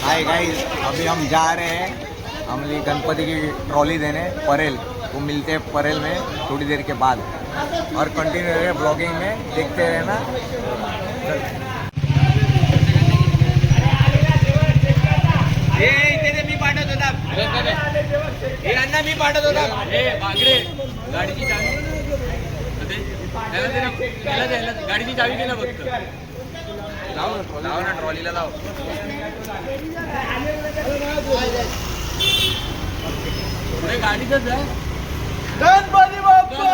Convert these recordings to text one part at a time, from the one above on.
Hi guys, अभी हम जा रहे हैं अमली गणपति की ट्रॉली देने परेल। वो मिलते हैं परेल में थोड़ी देर के बाद और कंटिन्यू रहे ब्लॉगिंग में, देखते रहना। मी पाठवत होता, मी पाठवत होता। गाडीची चावी गाडीची चावी दे ना फक्त। लाव ना ट्रॉलीला लाव। गाडीच आहे। गणपती बाप्पा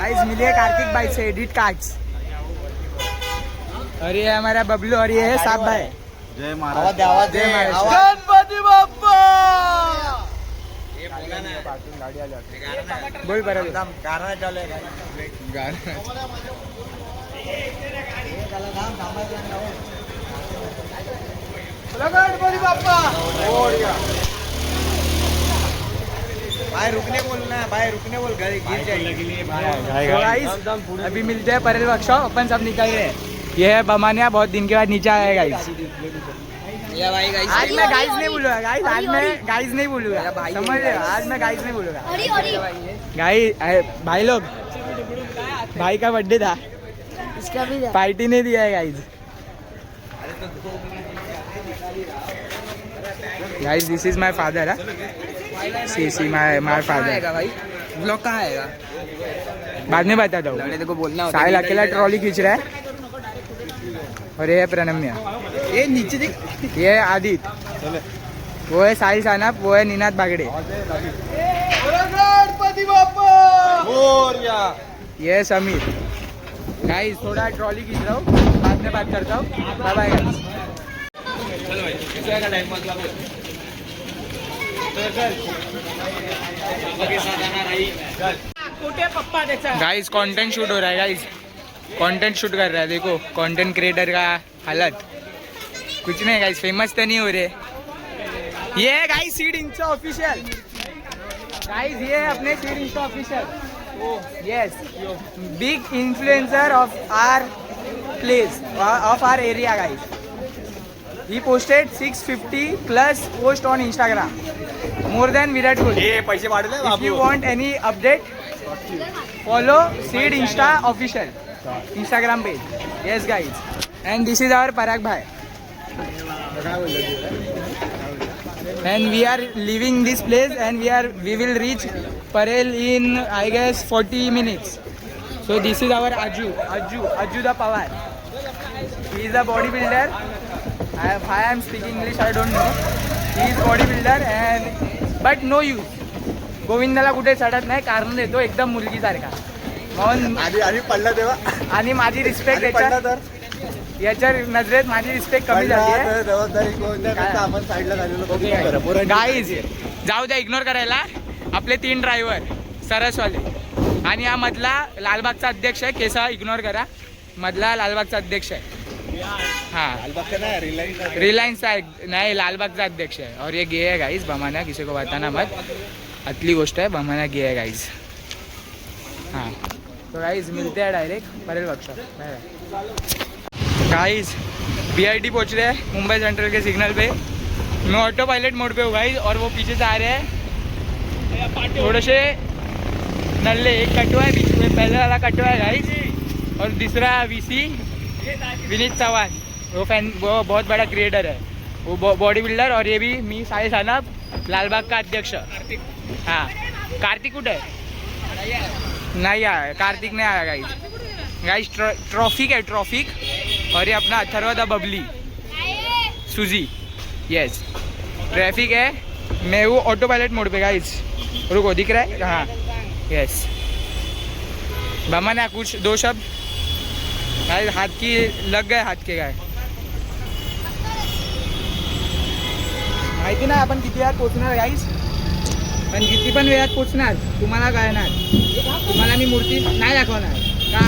गाइस मिलिए कार्तिक भाई से एडिट कार्ड्स। और ये हमारा बबलू और ये है साहब भाई। जय महाराज, आवाज दे। गणपति बाप्पा बोल पर एकदम गाना चलेगा। गाना गणपति बाप्पा। भाई रुकने बोलना, भाई रुकने बोल, गिर जाएगी। गाइस अभी मिलते हैं परेल वर्कशॉप, अपन सब निकल रहे हैं। ये है बमानिया, बहुत दिन के बाद नीचे आया गाइस। आज मैं गाइस नहीं बोलूंगा गाइस, आज मैं गाइस नहीं बोलूंगा, समझ रहे हो? आज मैं गाइस नहीं बोलूंगा गाइस। भाई लोग, भाई का बर्थडे था, इसका भी पार्टी नहीं दिया है guys. Guys this is my father. See my father. भाई ब्लॉग कहाँ आएगा? बाद में बताता हूँ। देखो बोलना साहिल अकेला ट्रॉली खींच रहा है और ये है प्रणम्या, ये नीचे देख। ये है आदित्य, वो है साहिल सानप, वो है निनाद बागड़े, गणपति बाप्पा। ये है समीर। गाइस थोड़ा ट्रॉली खींच रहा हूँ, बाद में बात करता हूँ। Bye bye guys. Guys content shoot हो रहा है गाइस, कंटेंट शूट कर रहा है। देखो कंटेंट क्रिएटर का हालत कुछ नहीं गाइस, फेमस तो नहीं हो रहे। ये है guys seed insta official. Guys ये है अपने seed insta official. Yes, big influencer of our place, of our area guys. He posted 650 plus post on Instagram, more than Virat Kohli. ये पैसे वाढले If you want any update, follow Seed Insta official Instagram page. Yes guys, and this is our Parag bhai. And we are leaving this place, and we will reach Parel in I guess 40 minutes. So this is our Aju the Pawar. He is a bodybuilder. I am speaking English, I don't know. He is bodybuilder and but no use. गोविंदाला कुठे चढत नाही, कारण देतो एकदम मुलगीसारखा. म्हणून आधी पडला तेव्हा, आणि माझी रिस्पेक्ट याच्या नजरेत माझी रिस्पेक्ट कमी झाली आहे. आपण साईडला झालेलो. गाईज जाऊ द्या, इग्नोर करायला. आपले 3 ड्रायव्हर सरसवाले, आणि हा मधला लालबागचा अध्यक्ष आहे. केसा इग्नोर करा, मधला लालबागचा अध्यक्ष आहे. हाँ रिलायंस नहीं, लालबाग का अध्यक्ष है. और ये गे है गाइस, बमाना, किसी को बताना मत, अतली गोष्ट है. बमाना गे है गाइस. हाँ तो गाइस मिलते हैं direct Parel workshop. Guys BIT पहुँच रहे हैं मुंबई सेंट्रल के सिग्नल पे. मैं ऑटो पायलट मोड पे हूँ गाइस, और वो पीछे से आ रहे हैं थोड़े से नल्ले. एक कटवा है बीच में, पहले वाला कटवा है गाइस, और दूसरा VC विनीत चौहान, वो बहुत बड़ा क्रिएटर है, वो बॉडी बिल्डर. और ये भी मी साहिल सानप, लालबाग का अध्यक्ष. हाँ कार्तिक कुठे है? नहीं आया, कार्तिक नहीं आया गाइस. ट्रॉफिक है, ट्रॉफिक. और ये अपना अथर्व द बबली सुजी. यस ट्रैफिक है. मैं वो ऑटो पायलट मोड पे गाइस. रुको, दिख रहा है? हाँ यस. बमाना कुछ 2 शब्द. हाथ की लग गए, हात के काय माहिती नाही. आपण किती वेळात पोहोचणार गाईस, पण किती पण वेळात पोहोचणार तुम्हाला कळणार. तुम्हाला मी मूर्ती नाही दाखवणार का,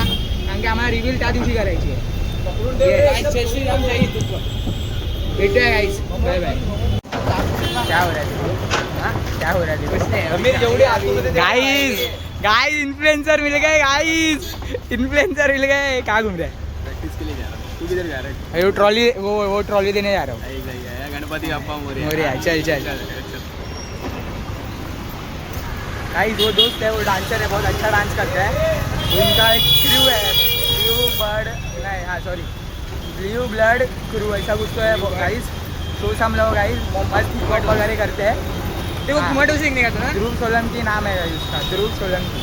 कारण की आम्हाला रिव्हील त्या दिवशी करायची आहे. भेटूया गाईस, बाय बाय. क्या हो रहा है? क्या हो रहा है? कुछ नहीं गाईस. गाइस इन्फ्लुएंसर मिल गए, गाइस इन्फ्लुएंसर मिल गए. कहाँ घूम रहे हैं? प्रैक्टिस के लिए जा रहा हूँ. तू किधर जा रहा है? वो ट्रॉली देने जा रहा हूँ। सही है, गणपति अप्पा मोरया, चल गाइस वो दोस्त है, वो डांसर है, बहुत अच्छा डांस करता है। उनका एक क्रू है, ब्लू ब्लड क्रू ऐसा कुछ तो है वो गाइस। तो हम लोग गाइस मस्त हिप वगैरह करते हैं। देखो कुमाटो सीखने का था ना। ध्रुव सोलंकी नाम है गाइस उसका, ध्रुव सोलंकी।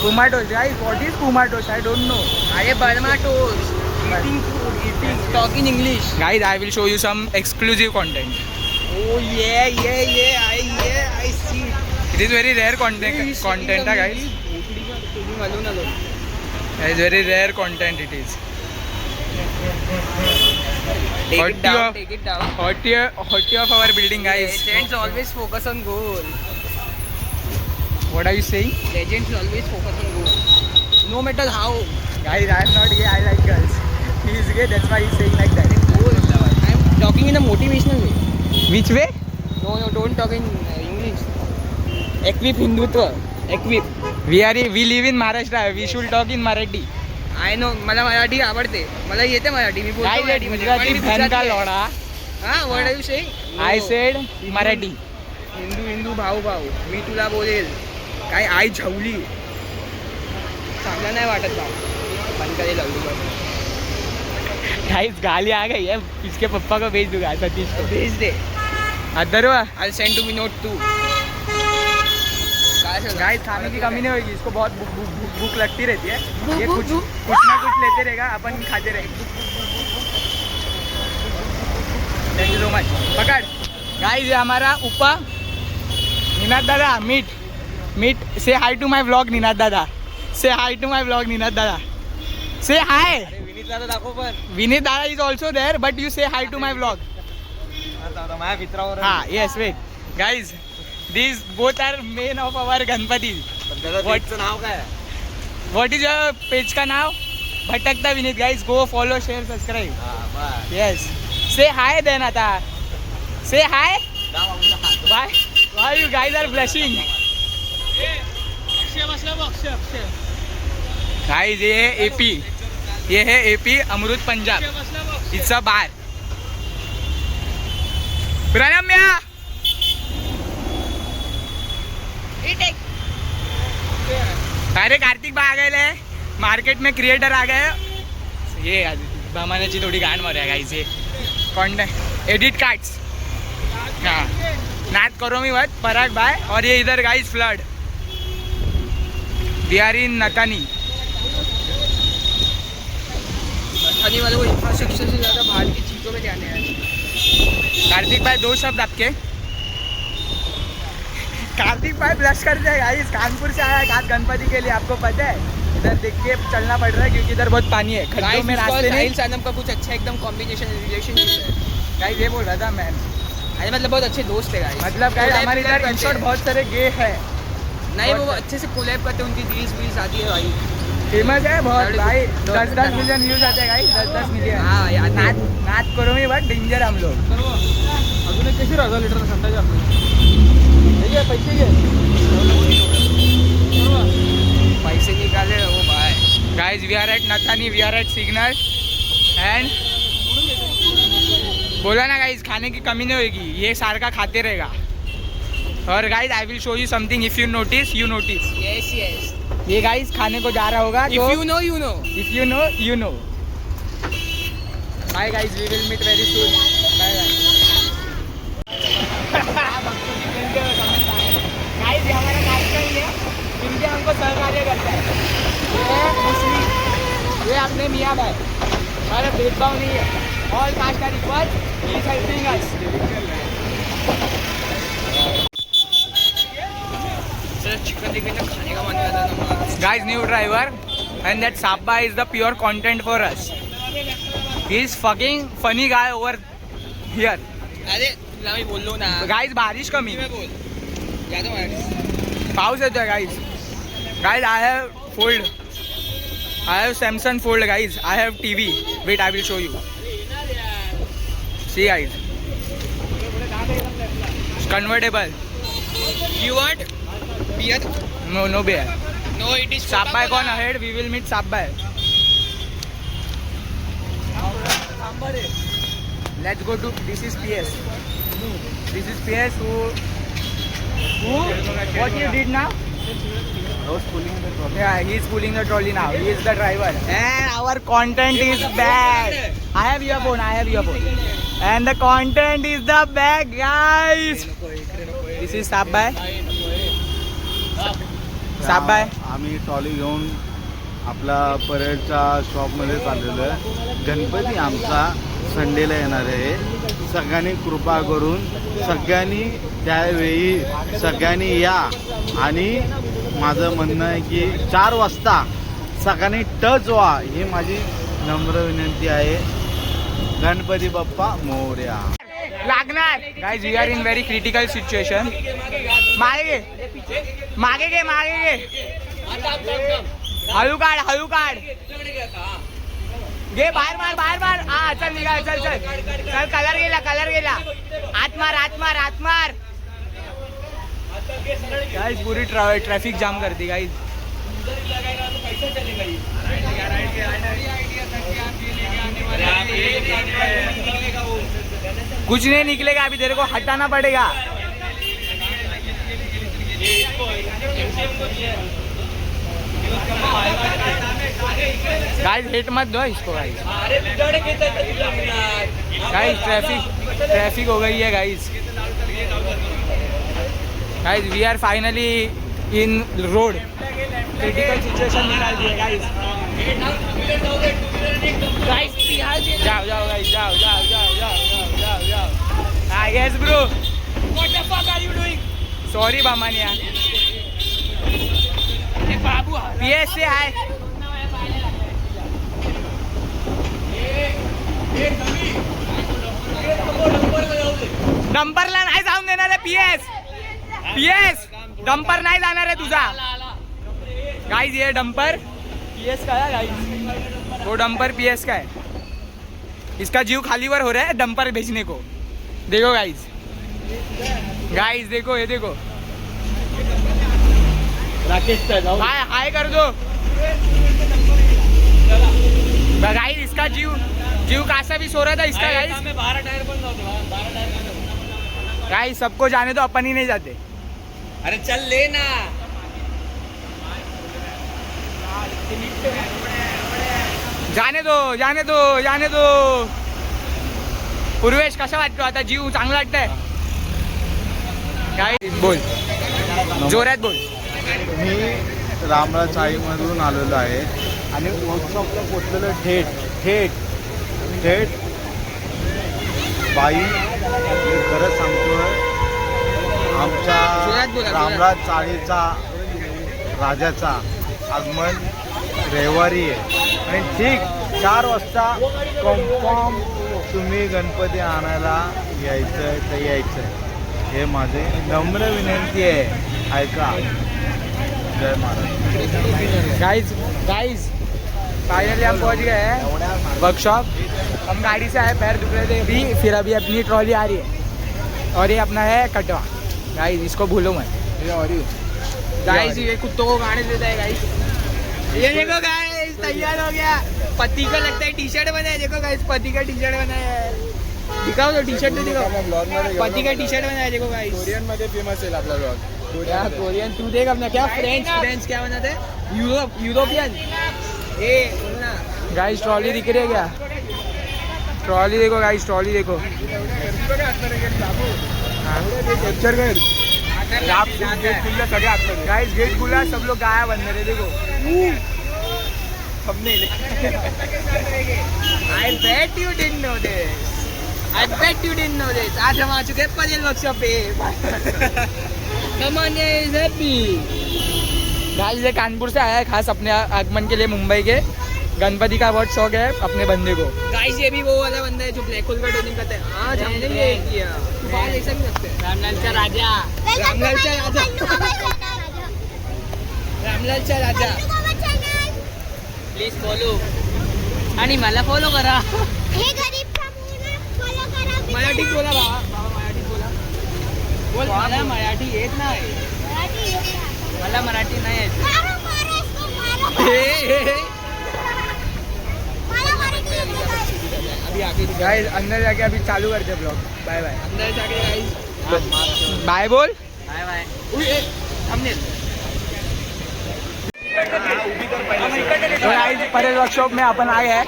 कुमाटोस गाइस, व्हाट इज कुमाटोस? I don't know. अरे Burma toast, eating food, eating, talking English. Guys I will show you some exclusive content. Oh yeah, I see. It is very rare content guys. It is very rare content it is. Take it down. Haughty of our building guys. Legends always focus on goal. What are you saying? Legends always focus on goal. No matter how. Guys, I am not gay, I like girls. He is gay, that's why he is saying like that. I am talking in a motivational way. Which way? No, don't talk in English. Equip Hindutva. Equip. We live in Maharashtra. We should talk in Marathi. I know. मला मराठी आवडते. मला येते मराठी. मी बोलतो मराठी. गुजराती बहन का लोड़ा. हां, what are you saying? I said Marathi. Hindu भाऊ. मी तुला बोलेल. काय आई झवली. चांगला नाही वाटत भाऊ. बंद करे लावली. गाइस गाली आ गई है, इसके पप्पा को भेज दूंगा सतीश को। भेज दे. अदरवा I'll send to Vinod too. Guys खाने की कमी नहीं होगी, इसको बहुत भूख लगती रहती है। ये कुछ ना कुछ लेते रहेगा, अपन खाते रहेंगे। Thank you so much. पकड़ गाइस, ये हमारा उपा निनाद दादा। Meet say hi to my vlog Ninad दादा। Say hi to my vlog Ninad दादा। Say hi. विनीत दादा दाखव पण. विनीत दादा is also there but you say hi to my vlog. माझ्या मित्रावर. हाँ yes wait guys, these both are main of our Ganpati. त्याचं नाव काय? What is your page का नाव? Bhatakta Vineet. Guys go follow share subscribe. Yes say hi then. आता say hi. Why you guys are blushing? Guys ये है एपी, ये है AP Amrit Punjab. It's a bar. Pranamya अरे कार्तिक बा आ गए मार्केट में. क्रिएटर आ गए. ये बामानाची थोडी गाण मारूया गाईज. ये कॉन्टेंट एडिट कार्ड्स. हाँ नाच करो मी वत पराग बाय. और ये इधर guys flood. We are in Nathani. Nathani वाले को इंफ्रास्ट्रक्चर से ज़्यादा बाहर की चीज़ों में ध्यान है. कार्तिक भाई दो शब्द आपके. कार्तिक भाई ब्लश करते हैं गाइस. कानपुर से आया घाट गणपति के लिए, आपको पता है. इधर देख के चलना पड़ रहा है क्योंकि इधर बहुत पानी है. खड्डों में रास्ते नहीं. सानम का कुछ अच्छा एकदम कॉम्बिनेशन रिलेशनशिप है गाइस. ये बोल रहा था मैं. अरे मतलब बहुत अच्छे दोस्त है गाइस. मतलब गाइस हमारे इधर इन शॉर्ट बहुत सारे गे है. नहीं वो अच्छे से कोलैब करते हैं. उनकी रील्स आती है भाई. फेमस है बहुत भाई. 10 मिलियन व्यूज आते हैं गाइस. 10 मिलियन. हाँ यार. नाच करो मी बट डेंजर हम लोग. अजून एक कशी राहता लिटर सांगायचं पैसे निकाले वो भाई. Guys we are at Nathani, we are at signal and बोला ना गाइस खाने की कमी नहीं होगी. ये सारखा खाते रहेगा. और guys I will show you something. If you notice yes. ये गाइस खाने को जा रहा होगा. If you know if you know. Bye guys, we will meet very soon. Bye bye. Guys ये हमारा कार्यक्रम है, इनके हमको सहकार्य करता है. ये मुस्लिम, ये अपने मियाँ भाई. हमारा भेदभाव नहीं है. All caste are equal. He is helping us. Chicken देखने खाने का मन करता है. Guys, new driver and that Sabba is the pure content for us. He is fucking funny guy over here. अरे तुला मी बोललो ना. Guys, बारिश कमी. बोल या तो मराठी. पाऊस येतोय guys. Guys I have fold. I have Samsung Fold guys. I have TV. Wait, I will show you. See guys. It's convertible. You want beer? No beer. No, it is Sabba gone ahead. We will meet Sabba. Let's go to. This is PS. This is PS. Who? What you did now? Yeah, he is pulling the trolley now. He is the driver. And our content is back. I have your phone. And the content is the back, guys. This is Sabbai. Sabbai. आम्ही trolley घेऊन आपला परेडच्या शॉपमध्ये चाललेलो आहे. गणपती आमचा संडेला येणार आहे. सगळ्यांनी कृपा करून सगळ्यांनी त्यावेळी सगळ्यांनी या. आणि माझं म्हणणं आहे की 4 वाजता सगळ्यांनी टच व्हा ही माझी नम्र विनंती आहे. गणपती बाप्पा मोरया. लागणार. Guys, we are in very critical situation. मागे घे. हळू काढ. घे बाहेर मार. हा चल निघा. चल कलर गेला. आत मार. गाइस पूरी ट्रैफिक जाम कर दी गाइस. कुछ नहीं निकलेगा अभी, तेरे को हटाना पड़ेगा. गाइस हिट मत दो इसको गाइस. ट्रैफिक हो गई है guys. Guys we are finally in road. Critical situation निकाल दिए गाइस. जाओ गाइस. जाओ. I guess bro. What the fuck are you doing? Sorry बामानिया. PS से हाय. डंपरला नाही जाऊन देणार आहे. PS डंपर नाही जाणार आहे तुझा. गाइस ये डंपर PS का है गाइस. वो डंपर PS का है. इसका जीव खालीवर हो रहा है डंपर भेजने को. देखो गाइस देखो, ये देखो. राकेश हाय कर दो गाइस. इसका जीव कासा भी सो रहा था इसका गाइस. 12 टायर बंद होते गाइस. सबको जाने दो, अपन ही नहीं जाते. अरे चल लेना. जाने दो. पूर्वेश कसा वाटतो आता? जीव चांगला वाटतंय काय? बोल जोरात बोल. मी रामराज चाळीमधून आलेलो आहे आणि वर्कशॉपला पोचलेलो थेट बाई. मी खरंच सांगतोय आमच्या रामराज चाळीचा राजाचा आगमन रविवारी आहे. आणि ठीक 4 वाजता कन्फर्म तुम्ही गणपती आणायला यायचं. हे माझे नम्र विनंती आहे, ऐका. जय महाराज. गाइस फाइनली हम पहुंच गए हैं वर्कशॉप. हम गाड़ी से आए, पैर दुख रहे थे अभी. फिर अभी अपनी ट्रॉली आ रही है और ये अपना है कटवा. गाइस इसको भूलो मत. गाइस ये कुत्तों को गाने देता है गाइस. ये देखो गाइस तैयार हो गया. पति का लगता है टी-शर्ट बनाया. देखो गाइस पति का टी-शर्ट बनाया है. दिखाओ तो टी-शर्ट तो दिखाओ. पति का टी-शर्ट बनाया. देखो गाइस कोरियन मध्ये फेमस आहे आपला ब्लॉग. क्या कोरियन तू देख अपना. क्या फ्रेंच क्या बनाते हैं? यूरोपियन. गाइस ट्रॉली दिख रही है क्या? ट्रॉली देखो गाइस. ट्रॉली देखो. गाइस गेट खुला, सब लोग गायब अंदर है. देखो I bet you didn't know this. आज हम आ चुके हैं परेल वर्कशॉप पे. कमान is happy. गाइस ये कानपुर से आया है खास अपने आगमन के लिए मुंबई के. गणपति का बहुत शौक है अपने बंदे को. गाइस ये भी वो वाला बंदा है जो ब्लैक होल का ट्रेनिंग करता है. आज हमने ये किया. बाल ऐसा भी लगता है. रामलालचा राजा. प्लीज फॉलो आणि मला फॉलो करा. हे गरीब फॉलो करा. मराठीत बोला बाबा. मराठीत बोला. बोल. मला मराठी येत नाही. मला मराठी नाही येत. मारो इसको. हे मला मराठी येते. अभी आगे गाइस अंदर जाके अभी चालू करते ब्लॉग. Bye bye. अंदर जाके गाइस बाय बोल. Bye bye. थंबनेल. तो गाइस परेल वर्कशॉप में अपन आए हैं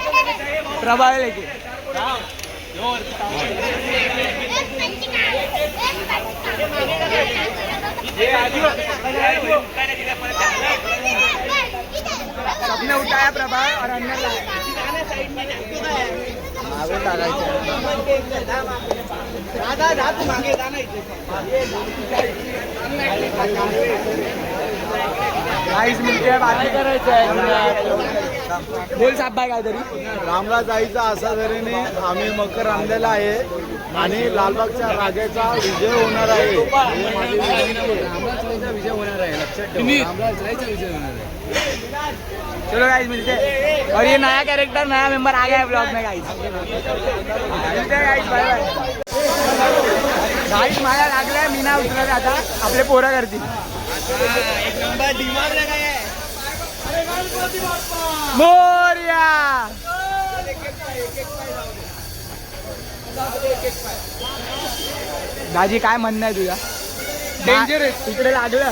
प्रभाव लेके. सबने उठाया प्रभाव और अंदर गाइस मिलते हैं. बात करायचं आहे. बोल साहेब बाय काहीतरी. रामराज आईचा असा तऱ्हेने आम्ही मकर आणलेला आहे आणि लालबागच्या राजाचा विजय होणार आहे. हे माझी विनंती आहे. विजय होणार आहे, लक्षात ठेव. रामराजाचा विजय होणार आहे. चलो गाइस मिलते हैं. और ये नया कैरेक्टर नया मेंबर आ गया है ब्लॉग में गाइस. मिलते हैं गाइस. Bye bye. गाइस मला लागलाय मीना उतरत आता आपले पोरं करतील. एक नंबर दिमाग लगाया है. मोरया. दाजी काय म्हणणं आहे तुझा? डेंजरस. इकडे लागलं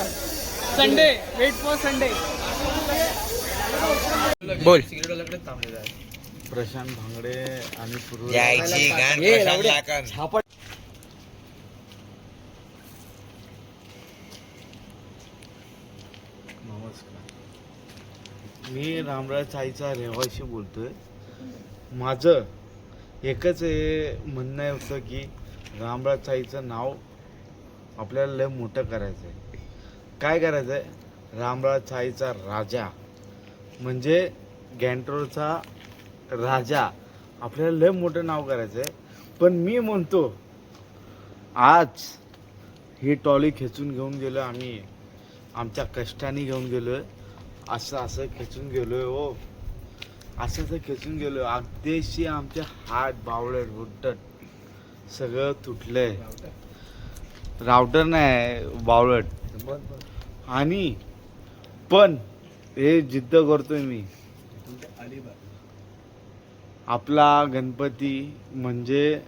संडे. Weight for Sunday. बोल. प्रशांत भांगडे आणि पूर्व यायची गाण ये, प्रशांत लावडे. लाकण. नमस्कार. मी रामराज आईचा रहिवासी बोलतोय. माझं एकच म्हणणं होतं की रामराज आईचं नाव आपल्याला लय मोठं करायचं आहे. काय करायचं आहे? रामराज आईचा राजा म्हणजे गँट्रोलचा राजा आपल्याला लय मोठं नाव करायचं आहे. पण मी म्हणतो आज ही टॉली खेचून घेऊन गेलो आम्ही, आमच्या कष्टाने घेऊन गेलो. असं खेचून गेलोय हो. असं खेचून गेलो. अगदीशी आमचे हात बावळट बुट्टट सगळं तुटलंय. रावटर नाही, बावळट. आणि पण हे जिद्द करतोय मी. आपला गणपती म्हणजे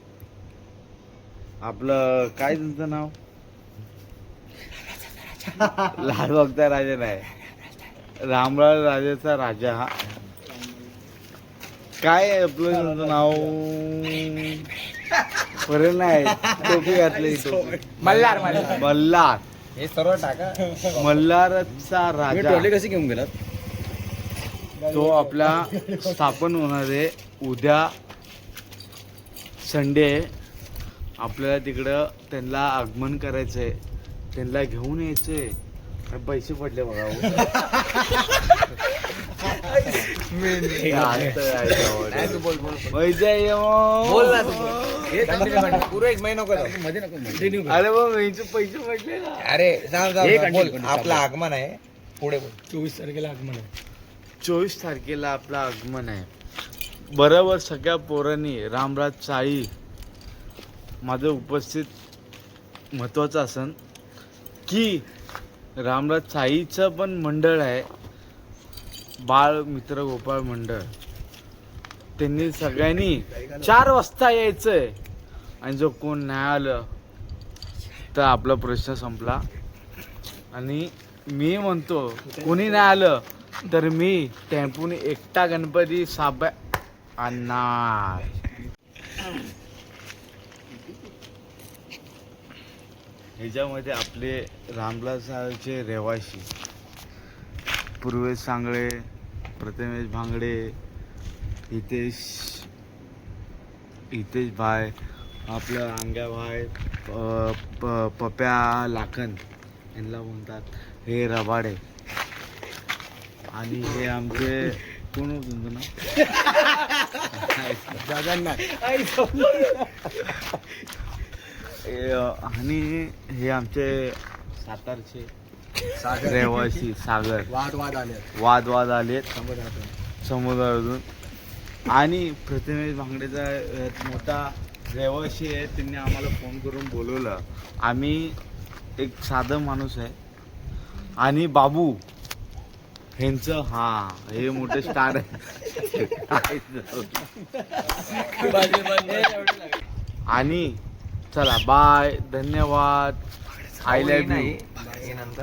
आपलं काय तुमचं नाव? लालबागचा राजा नाही, रामराज राजाचा राजा. हा काय आपलं तुमचं नाव? परेल नाही, टोपी घातली. मल्हार. मल्हार. हे सर्व टाका. मल्हारचा राजा कशी घेऊन गेलात? तो आपला स्थापन होणार आहे उद्या संडे. आपल्याला तिकडं त्यांना आगमन करायचं आहे, त्यांना घेऊन यायचं आहे. पैसे पडले बघा हो. पैसे पूर्ण एक महिना करा. अरे मग पैसे पडले ना. अरे जाऊ बोल. आपलं आगमन आहे पुढे बोल. 24 तारखेला आगमन आहे. 24 तारखेला आपलं आगमन आहे. बरोबर सगळ्या पोरांनी रामराज चाळी माझं उपस्थित महत्त्वाचं असन की रामराज चाळीचं पण मंडळ आहे, बाळ मित्र गोपाळ मंडळ. त्यांनी सगळ्यांनी 4 वाजता यायचंय. आणि जो कोण नाही आलं तर आपला प्रश्न संपला. आणि मी म्हणतो कोणी नाही आलं तर मी टेम्पूने एकटा गणपती साब्या आणणार. ह्याच्यामध्ये आपले रामराजाचे रहिवासी पूर्वेश सांगळे, प्रथमेश भांगडे, हितेश भाई, आपलं अंग्या भाई, पप्या लाखन यांना म्हणतात. हे रबाडे. आणि हे आमचे कोण होत तुमचं ना? आणि हे आमचे सातारचे रहिवासी सागर. वाद आलेत समुद्रातून. आणि प्रथमेश भांगडेचा मोठा रहिवासी आहे, त्यांनी आम्हाला फोन करून बोलवलं. आम्ही एक साधं माणूस आहे. आणि बाबू ह्यांचं हा हे मोठे स्टार आहे आणि चला बाय, धन्यवाद, आय लव्ह यू. नंतर